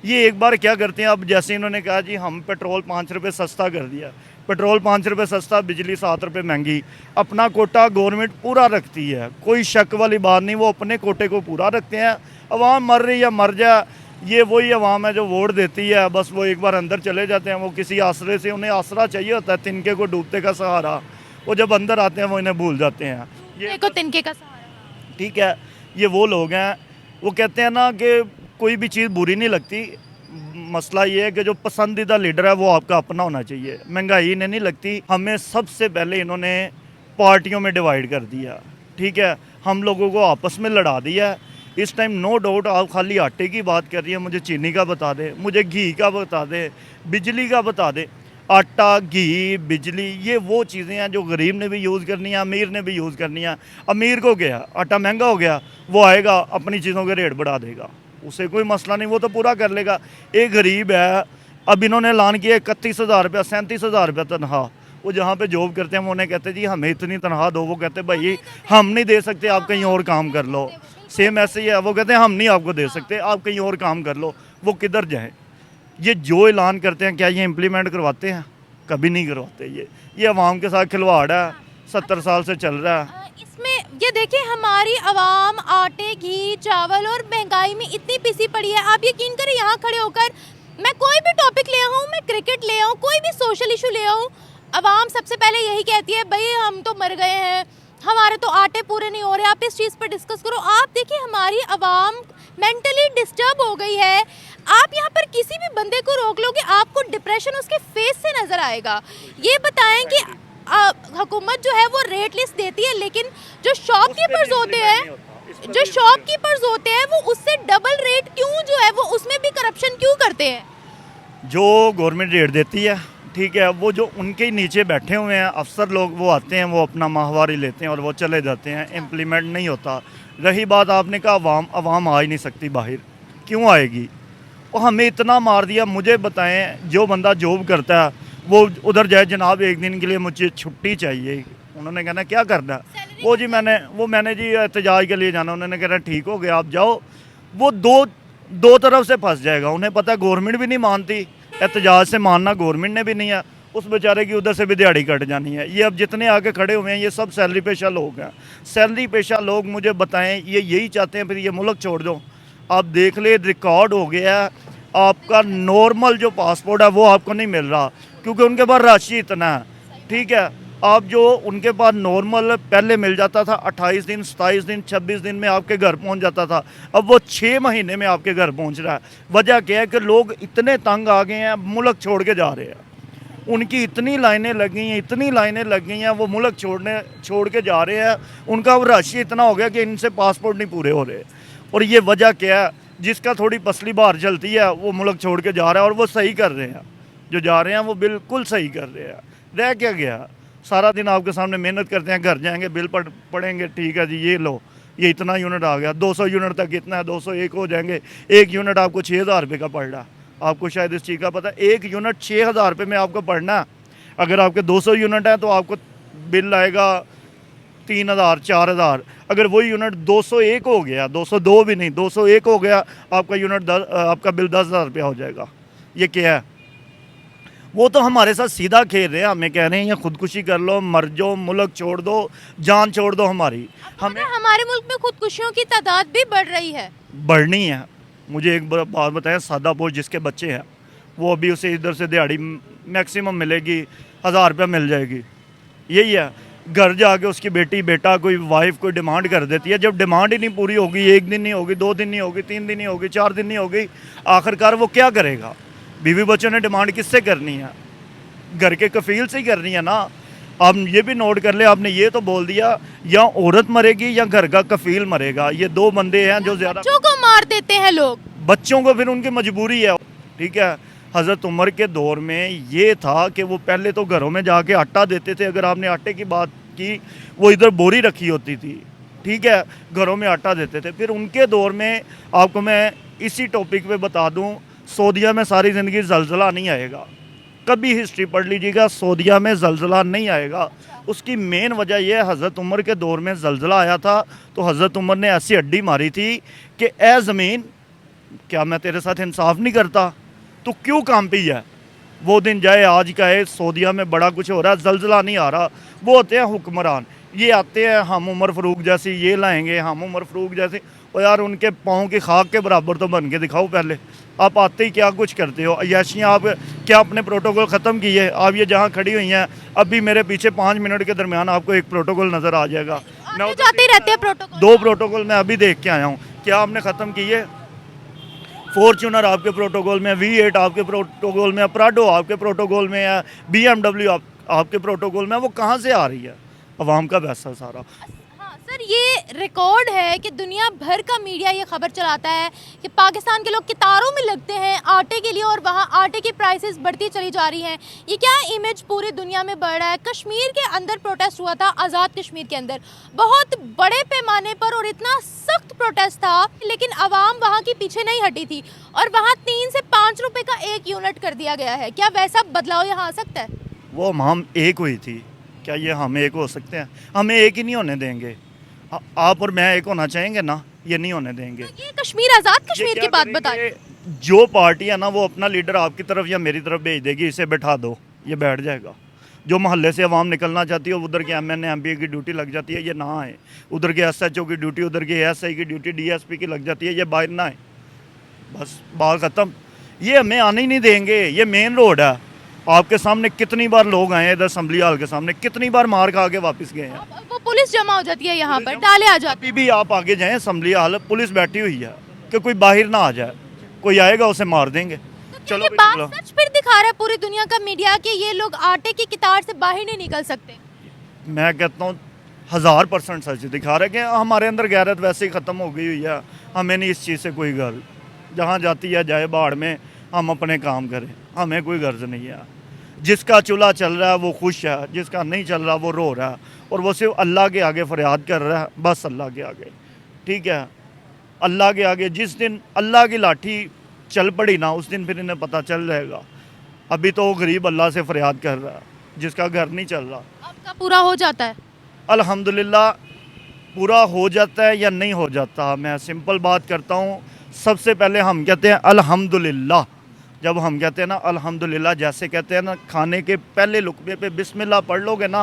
ये एक बार क्या करते हैं, अब जैसे इन्होंने कहा जी हम पेट्रोल 5 रुपये सस्ता कर दिया, पेट्रोल 5 रुपये सस्ता, बिजली 7 रुपये महंगी, अपना कोटा गवर्नमेंट पूरा रखती है, कोई शक वाली बात नहीं, वो अपने कोटे को पूरा रखते हैं। अवाम मर रही है मर जाए, ये वही अवाम है जो वोट देती है, बस वो एक बार अंदर चले जाते हैं, वो किसी आसरे से, उन्हें आसरा चाहिए होता है, तिनके को डूबते का सहारा, वो जब अंदर आते हैं वो इन्हें भूल जाते हैं। देखो तिनके का सहारा। ठीक है, ये वो लोग हैं, वो कहते हैं ना कि कोई भी चीज़ बुरी नहीं लगती, मसला ये है कि जो पसंदीदा लीडर है वो आपका अपना होना चाहिए। महंगाई इन्हें नहीं लगती, हमें सबसे पहले इन्होंने पार्टियों में डिवाइड कर दिया, ठीक है, हम लोगों को आपस में लड़ा दिया। इस टाइम नो डाउट आप खाली आटे की बात कर रही है, मुझे चीनी का बता दे, मुझे घी का बता दे, बिजली का बता दे। आटा, घी, बिजली, ये वो चीज़ें हैं जो गरीब ने भी यूज़ करनी है, अमीर ने भी यूज़ करनी है। अमीर को क्या, आटा महंगा हो गया, वो आएगा अपनी चीज़ों के रेट बढ़ा देगा, उसे कोई मसला नहीं, वो तो पूरा कर लेगा। एक गरीब है, अब इन्होंने ऐलान किया 31,000 रुपया, 37,000 रुपया तनख्वाह, वो जहाँ पे जॉब करते हैं वो उन्हें कहते जी हमें इतनी तनख्वाह दो, वो कहते भाई हम नहीं दे सकते, आप कहीं और काम कर लो। सेम ऐसे ही है, वो कहते हैं हम नहीं आपको दे सकते, आप कहीं और काम कर लो। वो किधर जाए? ये जो ऐलान करते हैं क्या ये इम्प्लीमेंट करवाते हैं? कभी नहीं करवाते। ये अवाम के साथ खिलवाड़ है, 70 साल से चल रहा है। इसमें ये देखिए हमारी आवाम आटे, घी, चावल और महंगाई में इतनी पिसी पड़ी है। आप यकीन करें यहाँ खड़े होकर मैं कोई भी टॉपिक ले आऊँ, मैं क्रिकेट ले आऊँ, कोई भी सोशल इशू ले आऊँ, आवाम सबसे पहले यही कहती है भाई हम तो मर गए हैं, हमारे तो आटे पूरे नहीं हो रहे, आप इस चीज़ पर डिस्कस करो। आप देखिए हमारी आवाम मेंटली डिस्टर्ब हो गई है। आप यहाँ पर किसी भी बंदे को रोक लोगे, आपको डिप्रेशन उसके फेस से नज़र आएगा। ये बताएं कि हुकूमत जो है वो रेट लिस्ट देती है, लेकिन जो शॉपकीपर्स होते हैं वो उससे डबल रेट क्यों जो है वो उसमें भी करप्शन क्यों करते हैं? जो गवर्नमेंट रेट देती है, ठीक है, वो जो उनके नीचे बैठे हुए हैं अफसर लोग, वो आते हैं, वो अपना माहवारी लेते हैं और वो चले जाते हैं, इम्प्लीमेंट नहीं होता। रही बात आपने कहा अवाम आ ही नहीं सकती बाहर, क्यों आएगी? और हमें इतना मार दिया। मुझे बताएं, जो बंदा जॉब करता है वो उधर जाए, जनाब एक दिन के लिए मुझे छुट्टी चाहिए, उन्होंने कहना क्या करना, वो मैंने जी एहतजाज के लिए जाना, उन्होंने कहना ठीक हो गया आप जाओ। वो दो तरफ से फंस जाएगा, उन्हें पता है गवर्नमेंट भी नहीं मानती, एहतजाज से मानना गवर्नमेंट ने भी नहीं है, उस बेचारे की उधर से भी दिहाड़ी कट जानी है। ये अब जितने आगे खड़े हुए हैं ये सब सैलरी पेशा लोग हैं। सैलरी पेशा लोग मुझे बताएं, ये यही चाहते हैं फिर ये मुल्क छोड़ दो? आप देख ले, रिकॉर्ड हो गया है, आपका नॉर्मल जो पासपोर्ट है वो आपको नहीं मिल रहा, क्योंकि उनके पास राशि इतना है, ठीक है। आप जो उनके पास नॉर्मल पहले मिल जाता था 28 दिन, 27 दिन, 26 दिन में आपके घर पहुंच जाता था, अब वो 6 महीने में आपके घर पहुंच रहा है। वजह क्या है कि लोग इतने तंग आ गए हैं, मुल्क छोड़ के जा रहे हैं। उनकी इतनी लाइनें लग गई हैं, वो मुल्क छोड़ के जा रहे हैं। उनका वो राशि इतना हो गया कि इनसे पासपोर्ट नहीं पूरे हो रहे। और ये वजह क्या है? जिसका थोड़ी पसली बाहर चलती है वो मुल्क छोड़ के जा रहा है, और वो सही कर रहे हैं, जो जा रहे हैं वो बिल्कुल सही कर रहे हैं। रह क्या गया? सारा दिन आपके सामने मेहनत करते हैं, घर जाएंगे बिल पड़ेंगे, ठीक है जी ये लो, ये इतना यूनिट आ गया, 200 यूनिट तक इतना है, 201 हो जाएंगे, 1 यूनिट आपको 6,000 रुपये का पड़ रहा है। आपको शायद इस चीज़ का पता है, 1 यूनिट 6,000 रुपये में आपको पड़ना है। अगर आपके 200 यूनिट है तो आपको बिल आएगा 3,000 4,000। अगर वही यूनिट 201 हो गया, 202 भी नहीं, 201 हो गया, आपका यूनिट आपका बिल 10,000 रुपया हो जाएगा। ये क्या है? वो तो हमारे साथ सीधा खेल रहे हैं, हमें कह रहे हैं ये खुदकुशी कर लो, मर जाओ, मुल्क छोड़ दो, जान छोड़ दो हमारी। हमारे मुल्क में खुदकुशियों की तादाद भी बढ़ रही है, बढ़नी है। मुझे एक बात बताएं, सादा पोश जिसके बच्चे हैं वो अभी उसे इधर से दिहाड़ी मैक्सिमम मिलेगी 1,000 रुपया मिल जाएगी, यही है। घर जाके उसकी बेटी बेटा कोई वाइफ कोई डिमांड कर देती है, जब डिमांड ही नहीं पूरी होगी, 1 दिन नहीं होगी, 2 दिन नहीं होगी, 3 दिन नहीं होगी, 4 दिन नहीं होगी, आखिरकार वो क्या करेगा? बीवी बच्चों ने डिमांड किससे करनी है? घर के कफील से ही करनी है ना। आप ये भी नोट कर ले, आपने ये तो बोल दिया या औरत मरेगी या घर का कफील मरेगा, ये 2 बंदे हैं जो ज़्यादा। बच्चों को मार देते हैं लोग, बच्चों को फिर उनकी मजबूरी है, ठीक है। हज़रत उमर के दौर में ये था कि वो पहले तो घरों में जाके आटा देते थे। अगर आपने आटे की बात की, वो इधर बोरी रखी होती थी, ठीक है, घरों में आटा देते थे। फिर उनके दौर में आपको मैं इसी टॉपिक पे बता दूं, सऊदीया में सारी ज़िंदगी ज़लज़ला नहीं आएगा। कभी हिस्ट्री पढ़ लीजिएगा, सऊदीया में ज़लज़ला नहीं आएगा। उसकी मेन वजह यह है, हज़रत उमर के दौर में ज़लज़ला आया था तो हज़रत उमर ने ऐसी हड्डी मारी थी कि ए ज़मीन, क्या मैं तेरे साथ इंसाफ नहीं करता, तो क्यों काम पी है। वो दिन जाए आज का है, सऊदीया में बड़ा कुछ हो रहा है, ज़लज़ला नहीं आ रहा। वो होते हैं हुक्मरान, ये आते हैं हम उमर फ़ारूक जैसी ये लाएंगे, हम उमर फ़ारूक जैसे। और यार उनके पाँव की खाक के बराबर तो बन के दिखाओ पहले। आप आते ही क्या कुछ करते हो, अय्याशियाँ आप क्या अपने प्रोटोकॉल ख़त्म किए। आप ये जहाँ खड़ी हुई हैं, अभी मेरे पीछे 5 मिनट के दरमियान आपको एक प्रोटोकॉल नज़र आ जाएगा। मैं आते जाते ही रहते हैं प्रोटोकॉल। 2 प्रोटोकॉल मैं अभी देख के आया हूँ, क्या आपने ख़त्म किए। फॉर्च्यूनर आपके प्रोटोकॉल में, V8 आपके प्रोटोकॉल में, प्राडो आपके प्रोटोकॉल में है, BMW आपके प्रोटोकॉल में। वो कहाँ से आ रही है, अवाम का पैसा सारा। हाँ सर, ये रिकॉर्ड है कि दुनिया भर का मीडिया ये खबर चलाता है कि पाकिस्तान के लोग कतारों में लगते हैं आटे के लिए और वहाँ आटे की प्राइसेस बढ़ती चली जा रही हैं। ये क्या इमेज पूरी दुनिया में बढ़ रहा है। कश्मीर के अंदर प्रोटेस्ट हुआ था, आज़ाद कश्मीर के अंदर बहुत बड़े पैमाने पर और इतना सख्त प्रोटेस्ट था, लेकिन आवाम वहाँ की पीछे नहीं हटी थी और वहाँ 3 से 5 रुपए का 1 यूनिट कर दिया गया है। क्या वैसा बदलाव यहाँ आ सकता है? वो हम एक हुई थी, क्या ये हम एक हो सकते हैं? हमें एक ही नहीं होने देंगे। आप और मैं एक होना चाहेंगे ना, ये नहीं होने देंगे। तो ये कश्मीर, आज़ाद कश्मीर की बात बताइए। जो पार्टी है ना, वो अपना लीडर आपकी तरफ या मेरी तरफ भेज देगी, इसे बैठा दो, ये बैठ जाएगा। जो मोहल्ले से अवाम निकलना चाहती है, उधर के MNA MPA की ड्यूटी लग जाती है, ये ना आए। उधर के SHO की ड्यूटी, उधर के SI की ड्यूटी, DSP की लग जाती है, ये बाहर ना आए। बस बात ख़त्म। ये हमें आने ही नहीं देंगे। ये मेन रोड है, आपके सामने कितनी बार लोग आए हैं इधर असम्बली हाल के सामने, कितनी बार मार खा के वापस गए हैं। वो पुलिस जमा हो जाती है यहाँ पर, डाले आ जाती अभी भी आप आगे जाएं असम्बली हाल, पुलिस बैठी हुई है कि कोई बाहर ना आ जाए, कोई आएगा उसे मार देंगे। है। चलो ये भाई, बात चलो। सच फिर दिखा रहा है पूरी दुनिया का मीडिया कि ये लोग आटे की कतार से बाहर नहीं निकल सकते। मैं कहता हूँ 1000% सच दिखा रहा है कि हमारे अंदर गैरत वैसे ही ख़त्म हो गई हुई है। हमें नहीं इस चीज़ से कोई गर्ज, जहाँ जाती है जाए बाढ़ में, हम अपने काम करें, हमें कोई गर्ज नहीं है। जिसका चूल्हा चल रहा है वो खुश है, जिसका नहीं चल रहा वो रो रहा है, और वो सिर्फ अल्लाह के आगे फरियाद कर रहा है, बस अल्लाह के आगे। ठीक है, अल्लाह के आगे जिस दिन अल्लाह की लाठी चल पड़ी ना, उस दिन फिर इन्हें पता चल जाएगा। अभी तो वो गरीब अल्लाह से फरियाद कर रहा है, जिसका घर नहीं चल रहा। आपका पूरा हो जाता है? अल्हम्दुलिल्लाह पूरा हो जाता है या नहीं हो जाता, मैं सिंपल बात करता हूँ। सबसे पहले हम कहते हैं अल्हम्दुलिल्लाह। जब हम कहते हैं ना अल्हम्दुलिल्लाह, जैसे कहते हैं ना, खाने के पहले लुकमे पे बिस्मिल्लाह पढ़ लोगे ना,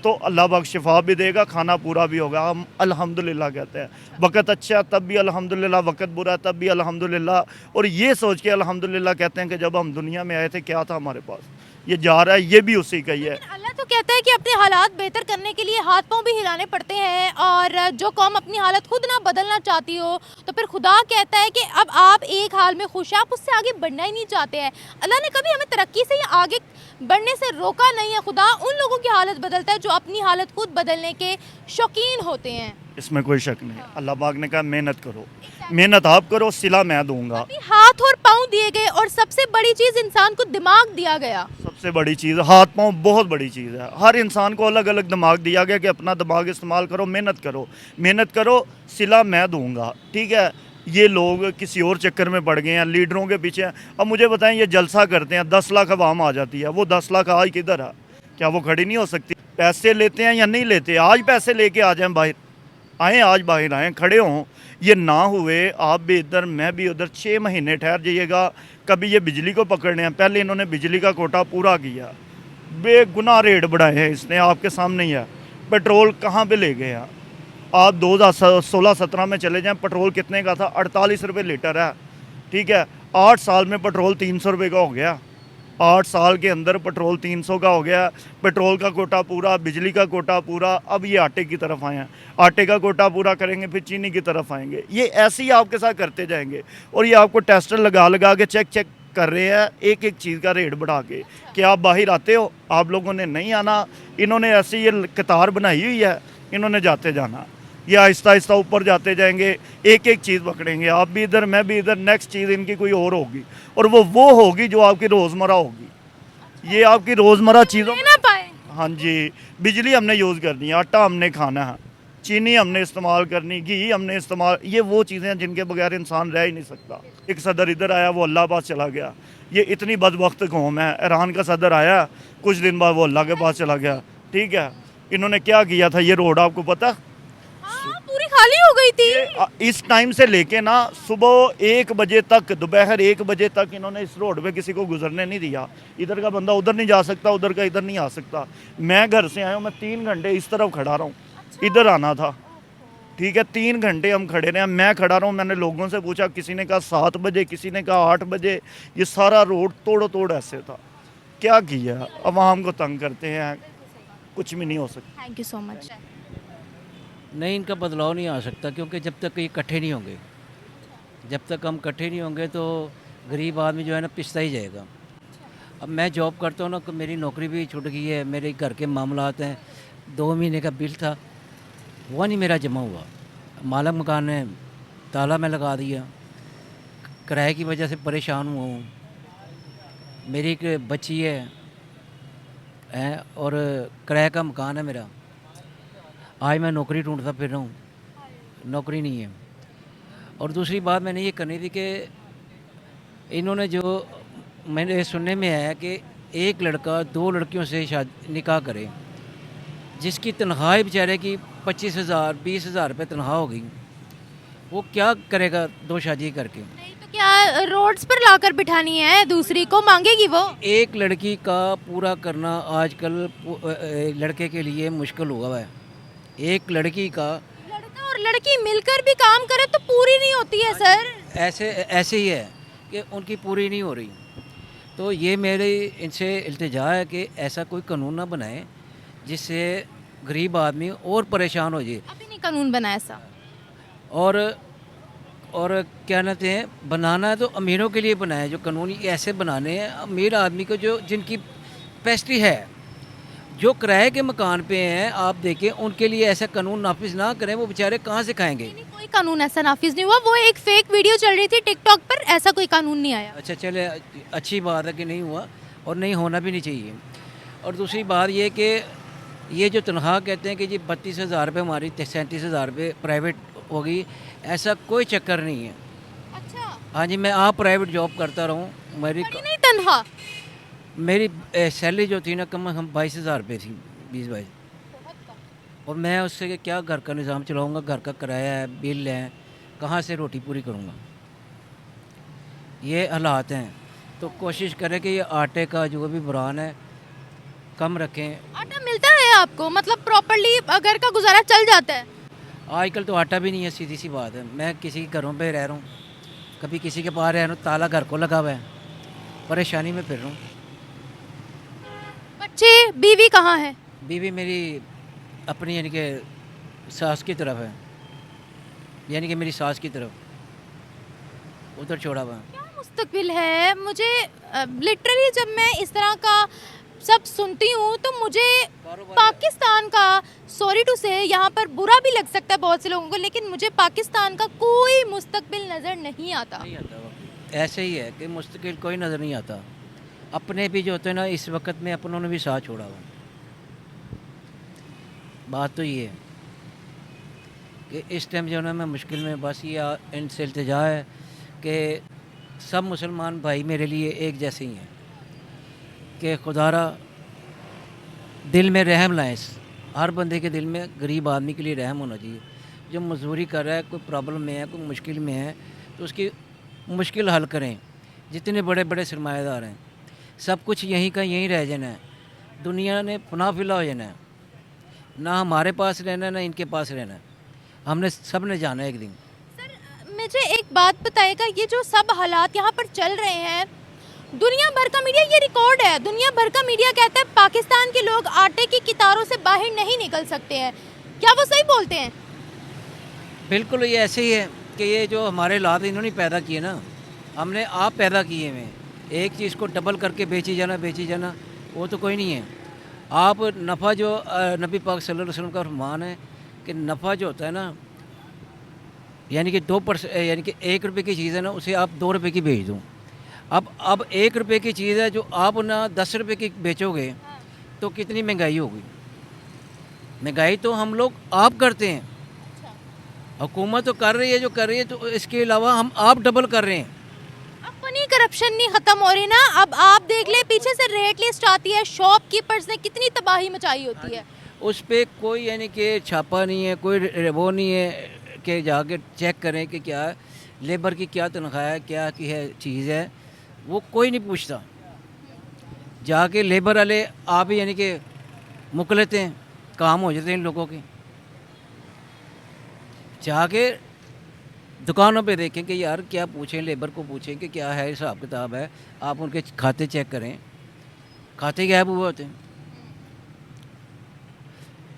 तो अल्लाह पाक शिफा भी देगा, खाना पूरा भी होगा। हम अल्हम्दुलिल्लाह कहते हैं। वक़्त अच्छा तब भी अल्हम्दुलिल्लाह, वक़्त बुरा तब भी अल्हम्दुलिल्लाह। और ये सोच के अल्हम्दुलिल्लाह कहते हैं कि जब हम दुनिया में आए थे क्या था हमारे पास, ये जा रहा है, ये भी उसी का ही है। अल्लाह तो कहता है कि अपने हालात बेहतर करने के लिए हाथ पांव भी हिलाने पड़ते हैं, और जो कौम अपनी हालत खुद ना बदलना चाहती हो तो फिर खुदा कहता है कि अब आप एक हाल में खुश हैं, आप उससे आगे बढ़ना ही नहीं चाहते हैं। अल्लाह ने कभी हमें तरक्की से या आगे बढ़ने से रोका नहीं है। खुदा उन लोगों की हालत बदलता है जो अपनी हालत खुद बदलने के शौकीन होते हैं। इसमें कोई शक नहीं। अल्लाह पाक ने कहा मेहनत करो, मेहनत आप करो, सिला मैं दूंगा। अभी हाथ और पाँव दिए गए, और सबसे बड़ी चीज़ इंसान को दिमाग दिया गया। सबसे बड़ी चीज़ हाथ पाँव बहुत बड़ी चीज़ है। हर इंसान को अलग अलग दिमाग दिया गया कि अपना दिमाग इस्तेमाल करो, मेहनत करो, मेहनत करो, सिला मैं दूंगा। ठीक है, ये लोग किसी और चक्कर में पड़ गए हैं, लीडरों के पीछे। अब मुझे बताएं, ये जलसा करते हैं, 10 लाख अवाम आ जाती है, वो 10 लाख आज किधर है? क्या वो खड़ी नहीं हो सकती? पैसे लेते हैं या नहीं लेते? आज पैसे लेके आ जाएं, बाहर आएँ, आज बाहर आएँ, खड़े हों। ये ना हुए, आप भी इधर मैं भी उधर, 6 महीने ठहर जाइएगा। कभी ये बिजली को पकड़ने हैं, पहले इन्होंने बिजली का कोटा पूरा किया, बेगुनाह रेट बढ़ाए हैं इसने, आपके सामने ही है। पेट्रोल कहाँ पे ले गए हैं आप? 2016-17 में चले जाएं, पेट्रोल कितने का था? 48 रुपये लीटर है। ठीक है, 8 साल में पेट्रोल 300 रुपये का हो गया। 8 साल के अंदर पेट्रोल 300 का हो गया। पेट्रोल का कोटा पूरा, बिजली का कोटा पूरा। अब ये आटे की तरफ आए हैं, आटे का कोटा पूरा करेंगे, फिर चीनी की तरफ आएंगे। ये ऐसे ही आपके साथ करते जाएंगे, और ये आपको टेस्टर लगा लगा के चेक कर रहे हैं, एक एक चीज़ का रेट बढ़ा के कि आप बाहर आते हो, आप लोगों ने नहीं आना। इन्होंने ऐसी ये कतार बनाई हुई है, इन्होंने जाते जाना, ये आहिस्ता आहिस्ता ऊपर जाते जाएंगे, एक एक चीज़ पकड़ेंगे। आप भी इधर, मैं भी इधर, नेक्स्ट चीज़ इनकी कोई और होगी, और वो होगी जो आपकी रोज़मर्रा होगी। ये आपकी रोज़मर्रा चीज़ों ले ना पाए। हाँ जी, बिजली हमने यूज़ करनी है, आटा हमने खाना है, चीनी हमने इस्तेमाल करनी, घी हमने इस्तेमाल, ये वो चीज़ें हैं जिनके बगैर इंसान रह ही नहीं सकता। एक सदर इधर आया, वो अल्लाह पास चला गया। ये इतनी बदबख्त कौम है। ईरान का सदर आया, कुछ दिन बाद वो अल्लाह के पास चला गया। ठीक है, इन्होंने क्या किया था ये रोड आपको पता? हाँ, पूरी खाली हो गई थी। इस टाइम से लेके ना सुबह 1 बजे तक, दोपहर 1 बजे तक इन्होंने इस रोड पे किसी को गुजरने नहीं दिया। इधर का बंदा उधर नहीं जा सकता, उधर का इधर नहीं आ सकता। मैं घर से आया हूँ, मैं 3 घंटे इस तरफ खड़ा रहा हूँ, इधर आना था, ठीक है, 3 घंटे हम खड़े रहे। मैं खड़ा रहा हूँ, मैंने लोगों से पूछा, किसी ने कहा 7 बजे, किसी ने कहा 8 बजे। ये सारा रोड तोड़ तोड़ ऐसे था। क्या किया, अवाम को तंग करते हैं, कुछ भी नहीं हो सकता। Thank you so much. नहीं, इनका बदलाव नहीं आ सकता, क्योंकि जब तक ये इकट्ठे नहीं होंगे, जब तक हम इकट्ठे नहीं होंगे तो गरीब आदमी जो है ना पिसता ही जाएगा। अब मैं जॉब करता हूँ ना, मेरी नौकरी भी छूट गई है, मेरे घर के मामलात हैं, 2 महीने का बिल था वो नहीं मेरा जमा हुआ। मालिक मकान ने ताला मैं लगा दिया, किराए की वजह से परेशान हुआ हूँ। मेरी एक बच्ची है और किराए का मकान है मेरा। आज मैं नौकरी ढूंढता फिर रहा हूँ, नौकरी नहीं है। और दूसरी बात मैंने ये करनी थी कि इन्होंने जो मैंने सुनने में आया कि एक लड़का 2 लड़कियों से शादी निकाह करे, जिसकी तनख्वाह बेचारे की 25,000 20,000 रुपये तनख्वाह हो गई, वो क्या करेगा 2 शादी करके? नहीं तो क्या रोड्स पर लाकर बिठानी है, दूसरी को मांगेगी वो? एक लड़की का पूरा करना आजकल लड़के के लिए मुश्किल हुआ है। एक लड़की का, लड़का और लड़की मिलकर भी काम करे तो पूरी नहीं होती है सर। ऐसे ही है कि उनकी पूरी नहीं हो रही। तो ये मेरे इनसे इल्तिजा है कि ऐसा कोई कानून ना बनाए जिससे गरीब आदमी और परेशान हो जाए। अभी नहीं कानून बना ऐसा। और क्या कहते हैं, बनाना है तो अमीरों के लिए बनाए, जो कानून ऐसे बनाने हैं अमीर आदमी को, जो जिनकी पैस्ट्री है, जो किराए के मकान पे हैं, आप देखें उनके लिए ऐसा कानून नाफिज ना करें, वो बेचारे कहाँ से खाएंगे? नहीं, कोई कानून ऐसा नाफिज नहीं हुआ, वो एक फेक वीडियो चल रही थी टिकटॉक पर, ऐसा कोई कानून नहीं आया। अच्छा चले, अच्छी बात है कि नहीं हुआ, और नहीं होना भी नहीं चाहिए। और दूसरी बात ये कि ये जो तनख्वाह कहते हैं कि जी 32,000 रुपये हमारी 37,000 रुपये प्राइवेट हो गई, ऐसा कोई चक्कर नहीं है। अच्छा, हाँ जी, मैं आप प्राइवेट जॉब करता रहूँ, मेरी नहीं तनख्वाह मेरी सैलरी जो थी ना कम से कम 22,000 रुपये थी, 20-22। और मैं उससे क्या घर का निज़ाम चलाऊँगा? घर का किराया है, बिल है, कहाँ से रोटी पूरी करूँगा? ये हालात हैं। तो कोशिश करें कि ये आटे का जो भी बुरान है कम रखें। आटा मिलता है आपको, मतलब प्रॉपर्ली घर का गुजारा चल जाता है? आजकल तो आटा भी नहीं है, सीधी सी बात है। मैं किसी के घरों पे रह रहा हूँ, कभी किसी के पास रह रहा हूँ, ताला घर को लगा हुआ है, परेशानी में फिर रहा हूँ। बच्चे बीवी कहाँ है? बीवी मेरी अपनी यानी कि सास की तरफ है, यानी कि मेरी सास की तरफ, उधर छोड़ा हुआ है। क्या मुस्तकबिल है? मुझे लिटरली जब मैं इस तरह का सब सुनती हूँ तो मुझे पाकिस्तान का, सॉरी टू से, यहाँ पर बुरा भी लग सकता है बहुत से लोगों को, लेकिन मुझे पाकिस्तान का कोई मुस्तकबिल नज़र नहीं आता। नहीं आता वो। ऐसे ही है कि मुस्तकिल कोई नज़र नहीं आता। अपने भी जो होते हैं ना, इस वक्त में अपनों ने भी साथ छोड़ा हुआ। बात तो ये है कि इस टाइम जो है ना मैं मुश्किल में, बस ये इनसे इल्तिजा है कि सब मुसलमान भाई मेरे लिए एक जैसे ही हैं, कि खुदारा दिल में रहम लाएं। हर बंदे के दिल में गरीब आदमी के लिए रहम होना चाहिए। जो मजदूरी कर रहा है, कोई प्रॉब्लम में है, कोई मुश्किल में है, तो उसकी मुश्किल हल करें। जितने बड़े बड़े सरमाएदार हैं, सब कुछ यहीं का यहीं रह जाना है। दुनिया ने फना फिला हो जाना है, ना हमारे पास रहना है ना इनके पास रहना है। हमने सब ने जाना है एक दिन। सर मुझे एक बात बताइएगा, ये जो सब हालात यहाँ पर चल रहे हैं, दुनिया भर का मीडिया, ये रिकॉर्ड है, दुनिया भर का मीडिया कहता है पाकिस्तान के लोग आटे की कितारों से बाहर नहीं निकल सकते हैं। क्या वो सही बोलते हैं? बिल्कुल ये ऐसे ही है कि ये जो हमारे हालात इन्होंने पैदा किए ना, हमने आप पैदा किए हुए। एक चीज़ को डबल करके बेची जाना वो तो कोई नहीं है। आप नफ़ा जो नबी पाक सल्लल्लाहु अलैहि वसल्लम का फरमान है कि नफ़ा जो होता है ना, यानी कि 2%, यानी कि 1 रुपये की चीज़ है ना, उसे आप 2 रुपये की बेच दो। अब 1 रुपये की चीज़ है जो आप ना 10 रुपये की बेचोगे तो कितनी महंगाई होगी? महंगाई तो हम लोग आप करते हैं, हुकूमत तो कर रही है जो कर रही है, तो इसके अलावा हम आप डबल कर रहे हैं। आप फनी कर करप्शन नहीं खत्म हो रही ना। अब आप देख ले, पीछे से रेट लिस्ट आती है, शॉपकीपर्स ने कितनी तबाही मचाई होती है। उस पर कोई यानी कि छापा नहीं है, कोई वो नहीं है कि जाके चेक करें कि क्या लेबर की क्या तनख्वाह है, क्या की है चीज़ है, वो कोई नहीं पूछता। जाके लेबर वाले आप ही यानी कि मुक लेते हैं, काम हो जाते हैं इन लोगों के। जाके दुकानों पे देखें कि यार क्या पूछें, लेबर को पूछें कि क्या है हिसाब किताब है, आप उनके खाते चेक करें, खाते गायब हुए होते हैं।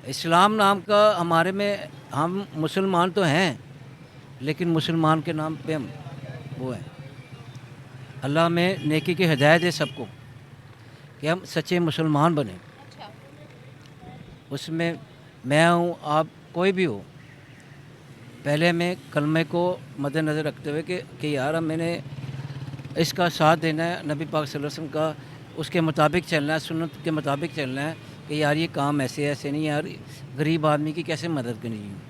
इस्लाम नाम का हमारे में, हम मुसलमान तो हैं लेकिन मुसलमान के नाम पे हम वो है। अल्लाह में नेकी की हिदायत है सबको कि हम सच्चे मुसलमान बने। उसमें मैं हूँ, आप कोई भी हो, पहले मैं कलमे को मद्देनज़र रखते हुए कि यार मैंने इसका साथ देना है, नबी पाक सल्लल्लाहु अलैहि वसल्लम का उसके मुताबिक चलना है, सुन्नत के मुताबिक चलना है कि यार ये काम ऐसे नहीं, यार गरीब आदमी की कैसे मदद करनी है।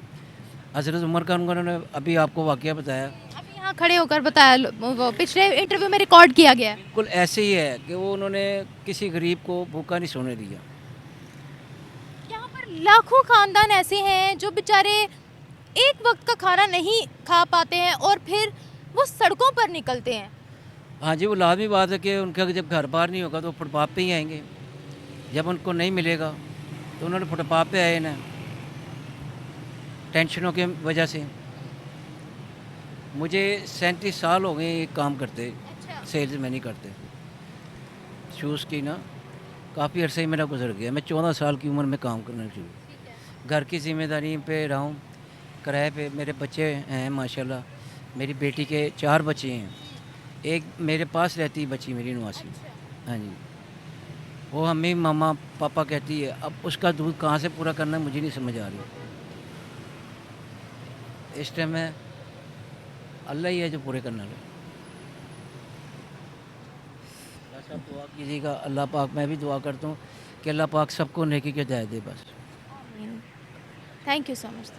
हज़रत उमर का उन्होंने अभी आपको वाक़या बताया, अभी यहाँ खड़े होकर बताया, वो पिछले इंटरव्यू में रिकॉर्ड किया गया है। बिल्कुल ऐसे ही है कि वो उन्होंने किसी गरीब को भूखा नहीं सोने दिया। यहाँ पर लाखों खानदान ऐसे हैं जो बेचारे एक वक्त का खाना नहीं खा पाते हैं और फिर वो सड़कों पर निकलते हैं। हाँ जी, वो लाजमी बात है कि उनका जब घर बार नहीं होगा तो फुटपाथ पे ही आएंगे। जब उनको नहीं मिलेगा तो उन्होंने फुटपाथ पे आए ना, टेंशनों की वजह से। मुझे 37 साल हो गए ये काम करते, सेल्स में नहीं करते शूज़ की ना, काफ़ी अरसे ही मेरा गुजर गया। मैं 14 साल की उम्र में काम करना शुरू, घर की जिम्मेदारी पे रहा हूँ, किराए पे। मेरे बच्चे हैं माशाल्लाह, मेरी बेटी के 4 बच्चे हैं, एक मेरे पास रहती बच्ची मेरी नवासी। हाँ जी, वो हमें मामा पापा कहती है। अब उसका दूध कहाँ से पूरा करना मुझे नहीं समझ आ रही। इस टाइम में अल्लाह ही है जो पूरे करने वाला। अल्लाह साहब दुआ कीजिएगा, अल्लाह पाक, मैं भी दुआ करता हूँ कि अल्लाह पाक सबको नेकी के हिदायत दे बस। Thank you so much.